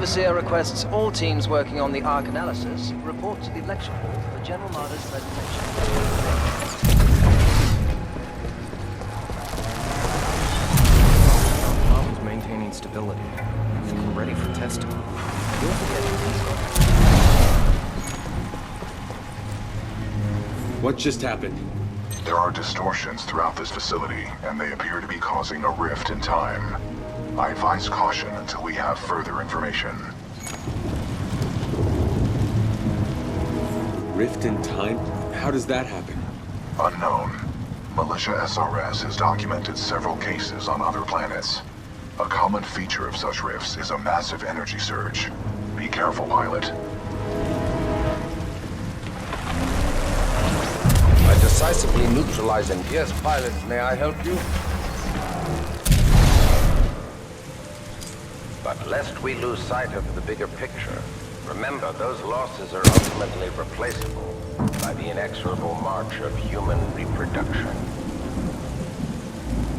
Overseer requests all teams working on the Ark analysis report to the lecture hall for General Marder's presentation. Problems maintaining stability. I think we're ready for testing. Don't forget to install. What just happened? There are distortions throughout this facility, and they appear to be causing a rift in time. I advise caution until we have further information. Rift in time? How does that happen? Unknown. Militia SRS has documented several cases on other planets. A common feature of such rifts is a massive energy surge. Be careful, pilot. By decisively neutralizing... Yes, pilot, may I help you? But lest we lose sight of the bigger picture, remember those losses are ultimately replaceable by the inexorable march of human reproduction.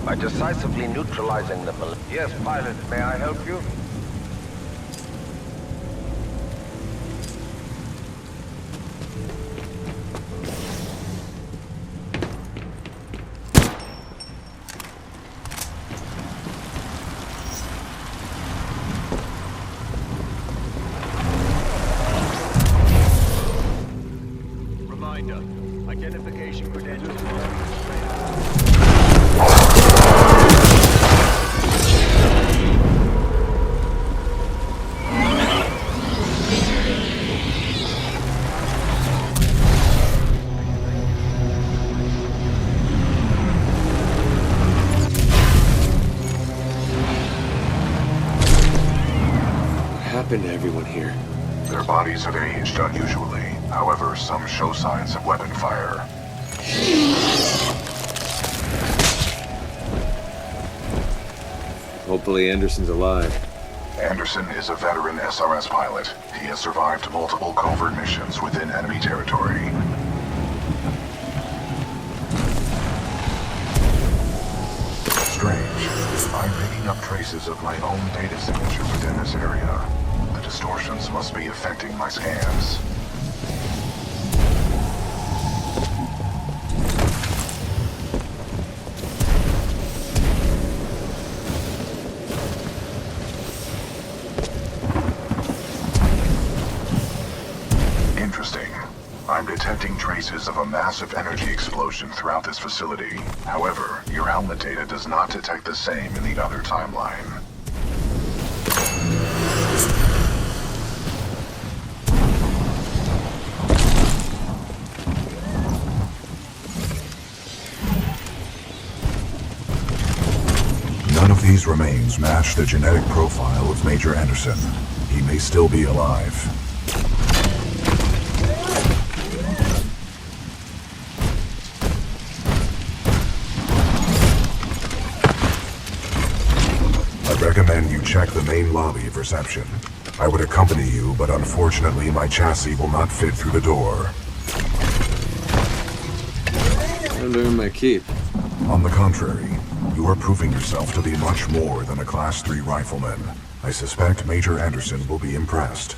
By decisively neutralizing the... Yes, pilot, may I help you? Identification credentials. What happened to everyone here? Their bodies have aged unusually. However, some show signs of weapon fire. Hopefully Anderson's alive. Anderson is a veteran SRS pilot. He has survived multiple covert missions within enemy territory. Strange. I'm picking up traces of my own data signature within this area. The distortions must be affecting my scans. Interesting. I'm detecting traces of a massive energy explosion throughout this facility. However, your helmet data does not detect the same in the other timeline. None of these remains match the genetic profile of Major Anderson. He may still be alive. I recommend you check the main lobby of reception. I would accompany you, but unfortunately my chassis will not fit through the door. I'll earn my keep. On the contrary, you are proving yourself to be much more than a Class 3 rifleman. I suspect Major Anderson will be impressed.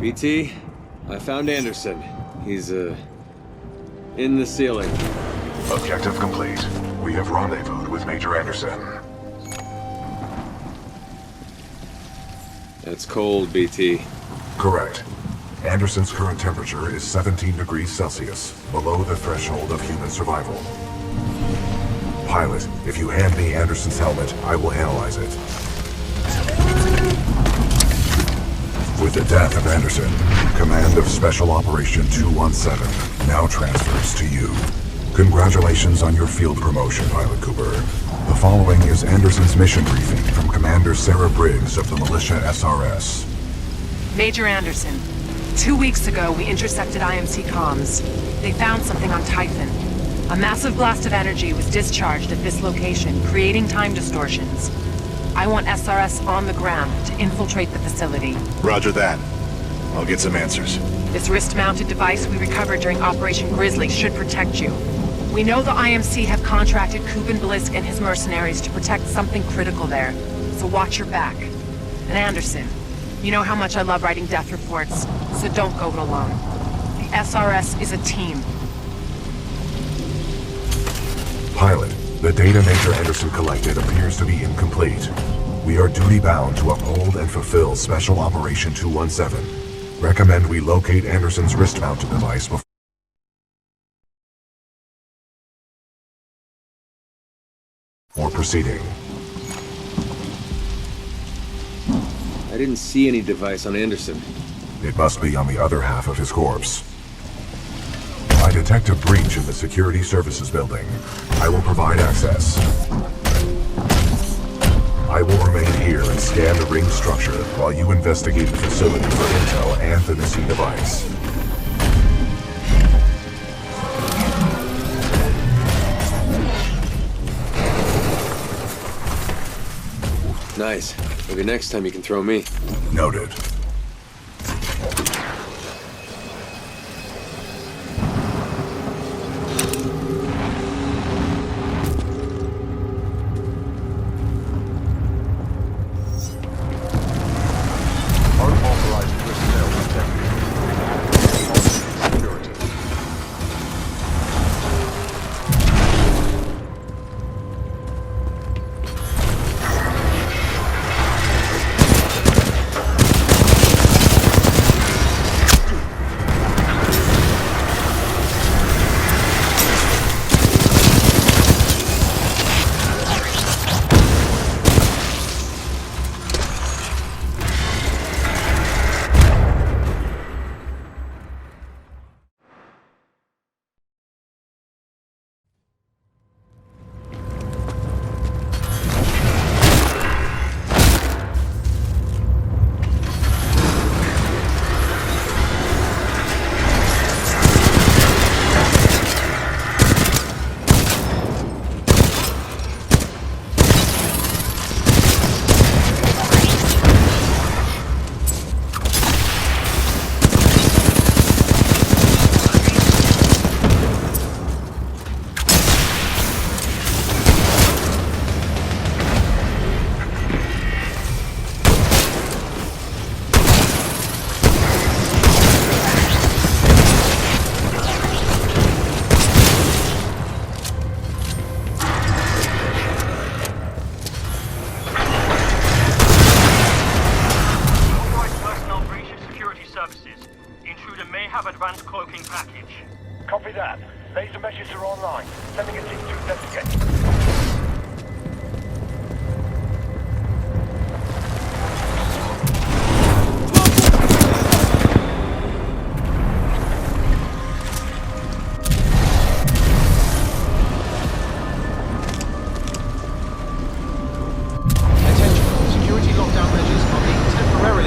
BT, I found Anderson. He's, in the ceiling. Objective complete. We have rendezvoused with Major Anderson. That's cold, BT. Correct. Anderson's current temperature is 17 degrees Celsius, below the threshold of human survival. Pilot, if you hand me Anderson's helmet, I will analyze it. With the death of Anderson, command of Special Operation 217 now transfers to you. Congratulations on your field promotion, Pilot Cooper. The following is Anderson's mission briefing from Commander Sarah Briggs of the Militia SRS. Major Anderson, 2 weeks ago we intercepted IMC comms. They found something on Typhon. A massive blast of energy was discharged at this location, creating time distortions. I want SRS on the ground to infiltrate the facility. Roger that. I'll get some answers. This wrist-mounted device we recovered during Operation Grizzly should protect you. We know the IMC have contracted Kuben Blisk and his mercenaries to protect something critical there, so watch your back. And Anderson, you know how much I love writing death reports, so don't go it alone. The SRS is a team. Pilot, the data Major Anderson collected appears to be incomplete. We are duty-bound to uphold and fulfill Special Operation 217. Recommend we locate Anderson's wrist-mounted device before proceeding. I didn't see any device on Anderson. It must be on the other half of his corpse. I detect a breach in the Security Services building. I will provide access. I will remain here and scan the ring structure while you investigate the facility for intel and the missing device. Nice. Maybe next time you can throw me. Noted. Unauthorized personnel detected. Security. advanced cloaking package. Copy that. Laser meshes are online. Sending a team to investigate.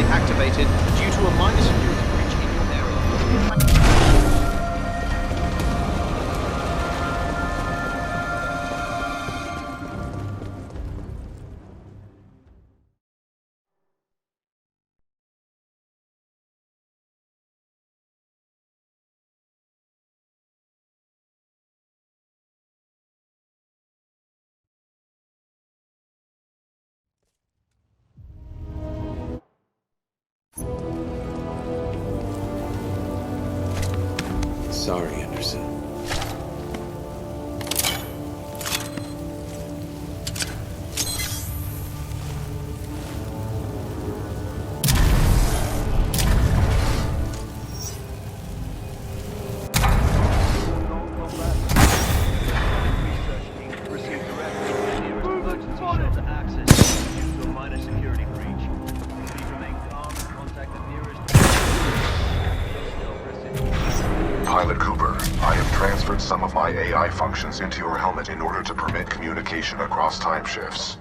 Activated due to a minor security breach in your area. Sorry, Anderson. Pilot Cooper, I have transferred some of my AI functions into your helmet in order to permit communication across time shifts.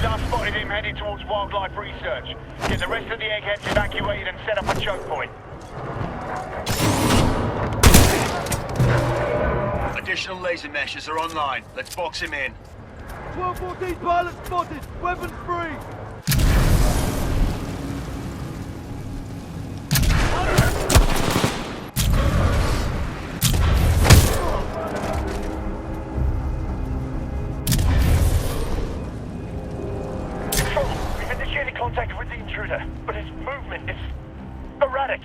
Just spotted him heading towards wildlife research. Get the rest of the eggheads evacuated and set up a choke point. Additional laser meshes are online. Let's box him in. 1214 pilot spotted. Weapons free. Control, we've initiated contact with the intruder, but his movement is erratic.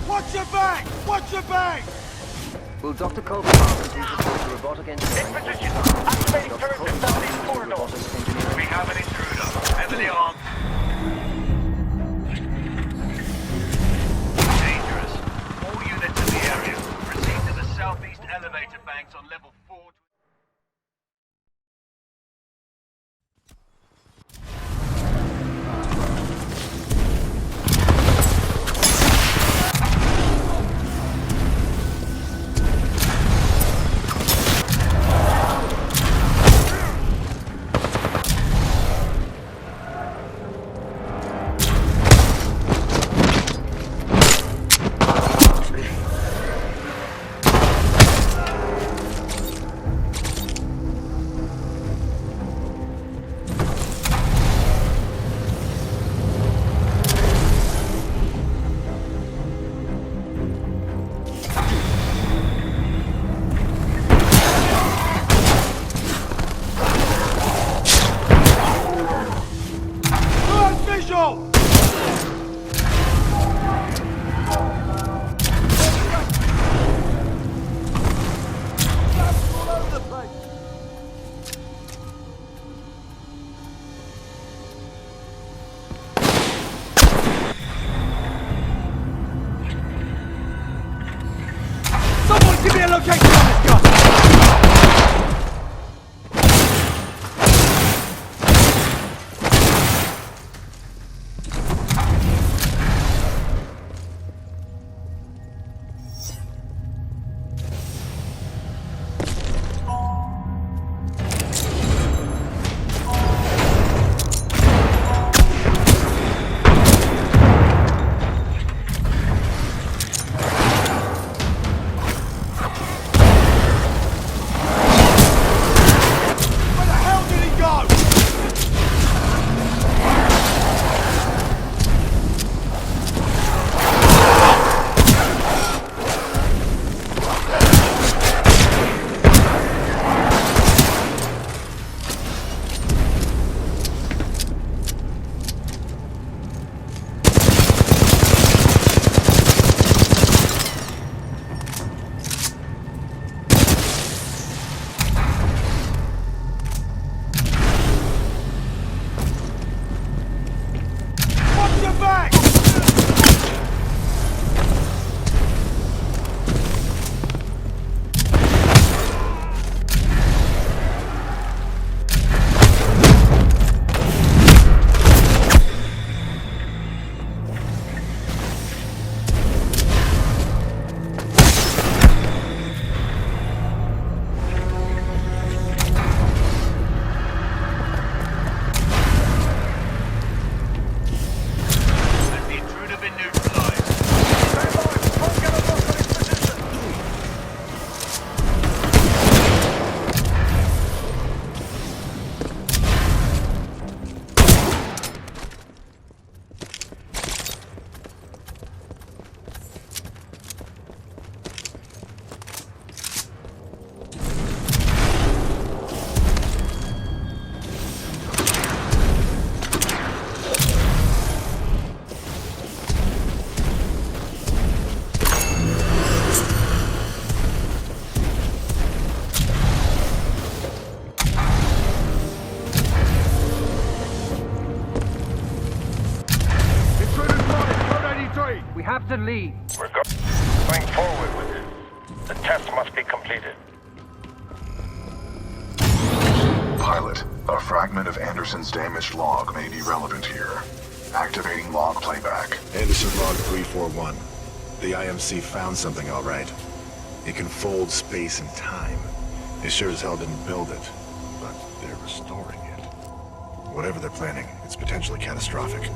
Watch your back! Watch your back! Will Dr. Colby Martin please report the robotic engineering? In position. Activating Dr. turret Colby to Martin, southeast corridor. robotic engineering. We have an intruder. Heavily armed. Dangerous. All units in the area. Proceed to the southeast elevator banks on level 4. Give me a location on this gun! Captain Lee. We're going forward with it. The test must be completed. Pilot, a fragment of Anderson's damaged log may be relevant here. Activating log playback. Anderson log 341. The IMC found something all right. It can fold space and time. They sure as hell didn't build it, but they're restoring it. Whatever they're planning, it's potentially catastrophic.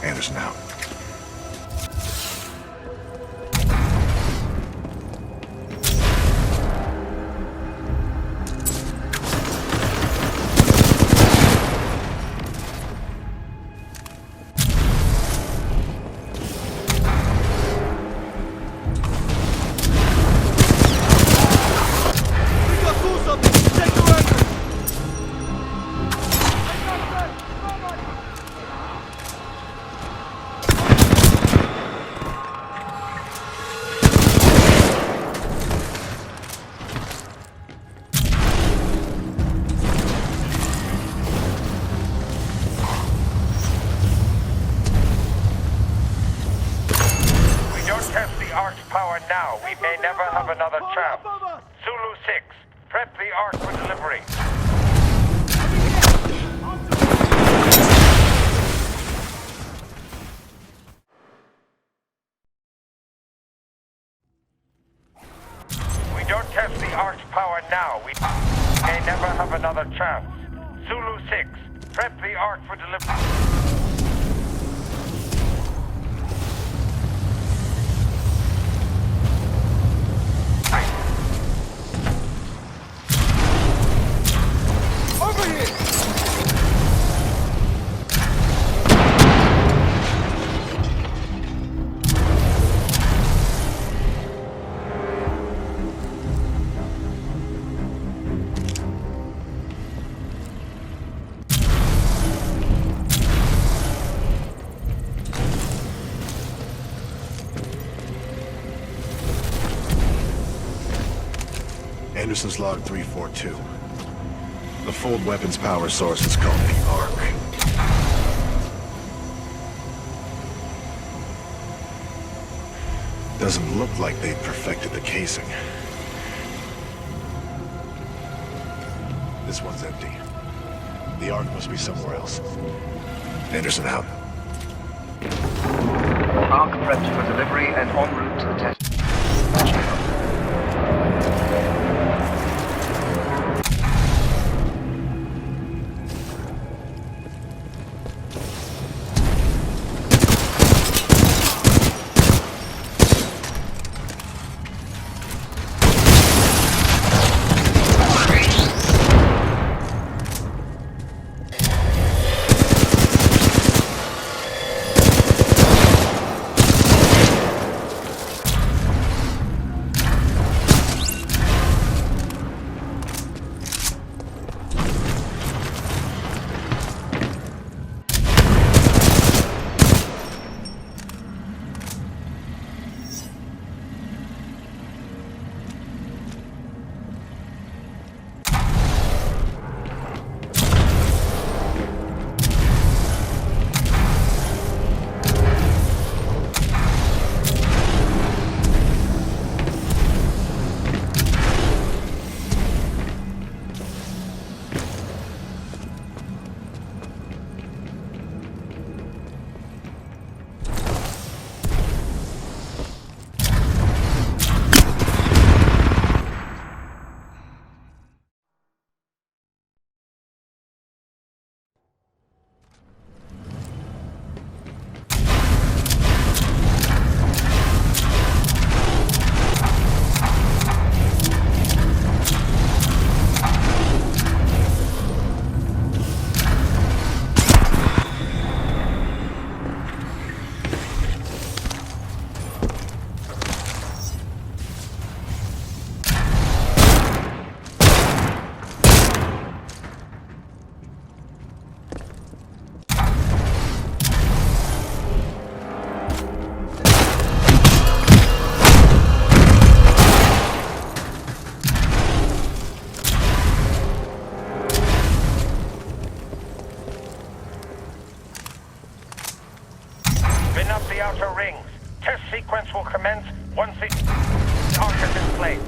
Anderson out. Power now. We may never have another chance. Zulu 6, prep the Ark for delivery. We don't test the Ark's power now. We may never have another chance. Zulu 6, prep the Ark for delivery. Anderson's log 342. The fold weapons power source is called the Ark. Doesn't look like they've perfected the casing. This one's empty. The Ark must be somewhere else. Anderson out. Ark prepped for delivery and en route to the test. the outer rings. Test sequence will commence once the arc is in place.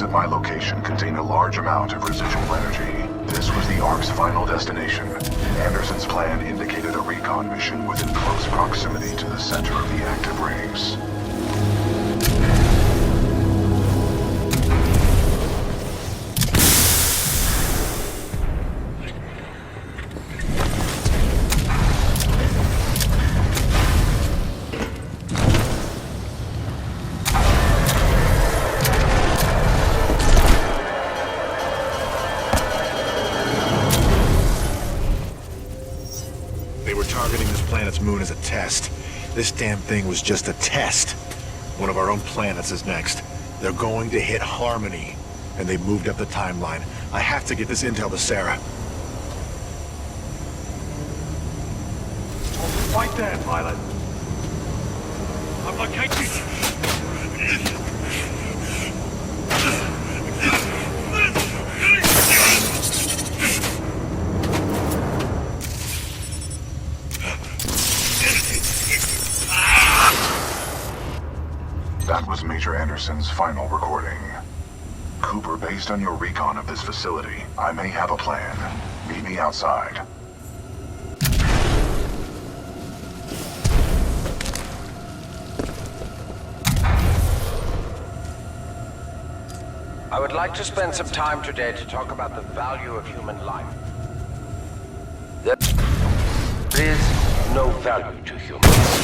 at my location contain a large amount of residual energy. This was the Ark's final destination. Anderson's plan indicated a recon mission within close proximity to the center of the active rings. Targeting this planet's moon as a test. This damn thing was just a test. One of our own planets is next. They're going to hit Harmony, and they moved up the timeline. I have to get this intel to Sarah. Right there, pilot. I'm located. That was Major Anderson's final recording. Cooper, based on your recon of this facility, I may have a plan. Meet me outside. I would like to spend some time today to talk about the value of human life. There is no value to humans.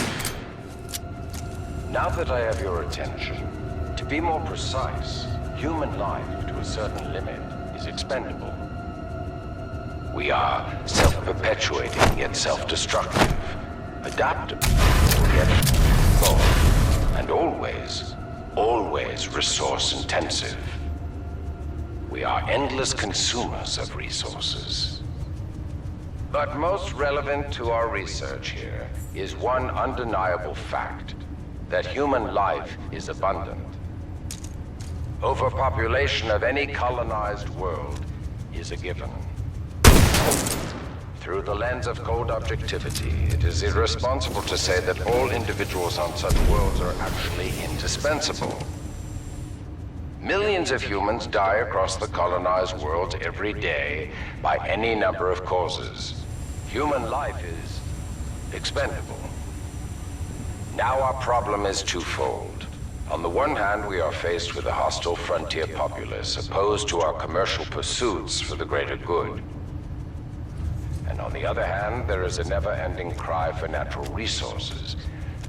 Now that I have your attention, to be more precise, human life to a certain limit is expendable. We are self-perpetuating yet self-destructive, adaptable yet evolved, and always resource-intensive. We are endless consumers of resources. But most relevant to our research here is one undeniable fact, that human life is abundant. Overpopulation of any colonized world is a given. Through the lens of cold objectivity, it is irresponsible to say that all individuals on such worlds are actually indispensable. Millions of humans die across the colonized worlds every day by any number of causes. Human life is expendable. Now our problem is twofold. On the one hand, we are faced with a hostile frontier populace opposed to our commercial pursuits for the greater good. And on the other hand, there is a never-ending cry for natural resources,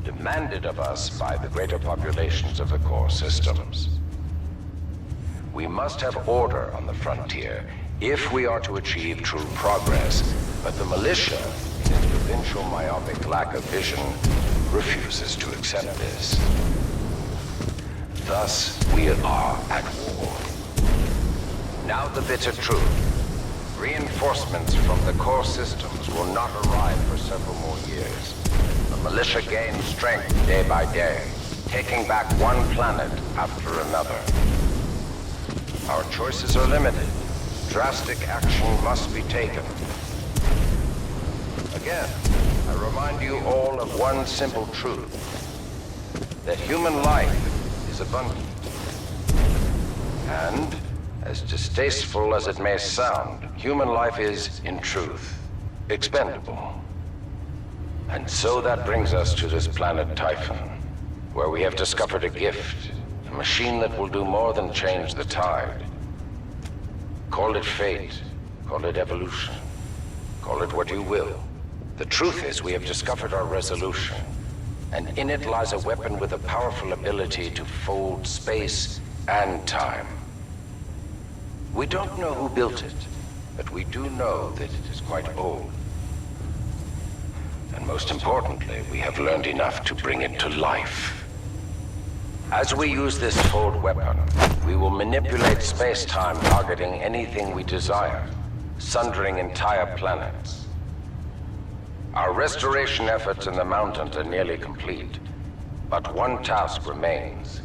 demanded of us by the greater populations of the core systems. We must have order on the frontier if we are to achieve true progress, but the militia, in its provincial myopic lack of vision, refuses to accept this. Thus, we are at war. Now the bitter truth. Reinforcements from the core systems will not arrive for several more years. The militia gains strength day by day, taking back one planet after another. Our choices are limited. Drastic action must be taken. Again, I remind you all of one simple truth. That human life is abundant. And, as distasteful as it may sound, human life is, in truth, expendable. And so that brings us to this planet Typhon, where we have discovered a gift, a machine that will do more than change the tide. Call it fate, call it evolution, call it what you will. The truth is, we have discovered our resolution, and in it lies a weapon with a powerful ability to fold space and time. We don't know who built it, but we do know that it is quite old. And most importantly, we have learned enough to bring it to life. As we use this fold weapon, we will manipulate space-time, targeting anything we desire, sundering entire planets. Our restoration efforts in the mountains are nearly complete, but one task remains.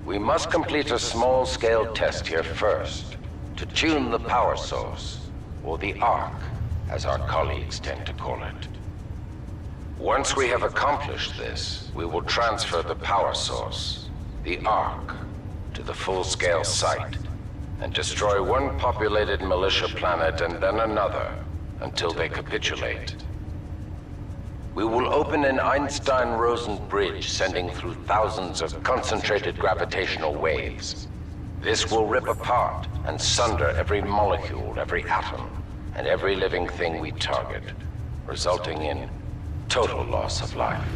We must complete a small-scale test here first, to tune the power source, or the Ark, as our colleagues tend to call it. Once we have accomplished this, we will transfer the power source, the Ark, to the full-scale site, and destroy one populated militia planet and then another, until they capitulate. We will open an Einstein-Rosen bridge sending through thousands of concentrated gravitational waves. This will rip apart and sunder every molecule, every atom, and every living thing we target, resulting in total loss of life.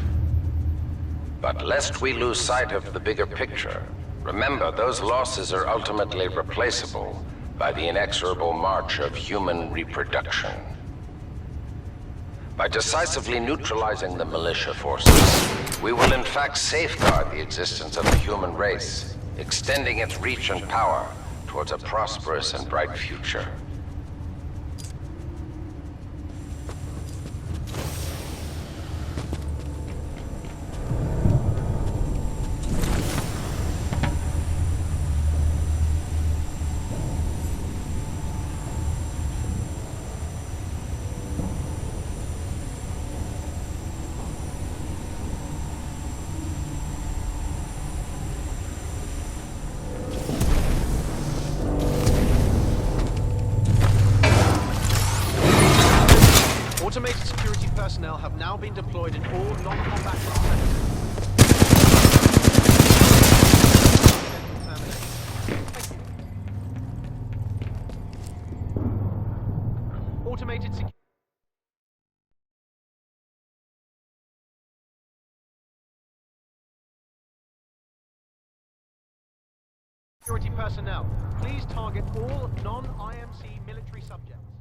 But lest we lose sight of the bigger picture, remember those losses are ultimately replaceable by the inexorable march of human reproduction. By decisively neutralizing the militia forces, we will in fact safeguard the existence of the human race, extending its reach and power towards a prosperous and bright future. Automated security personnel have now been deployed in all non-combat sectors. Automated security personnel, please target all non-IMC military subjects.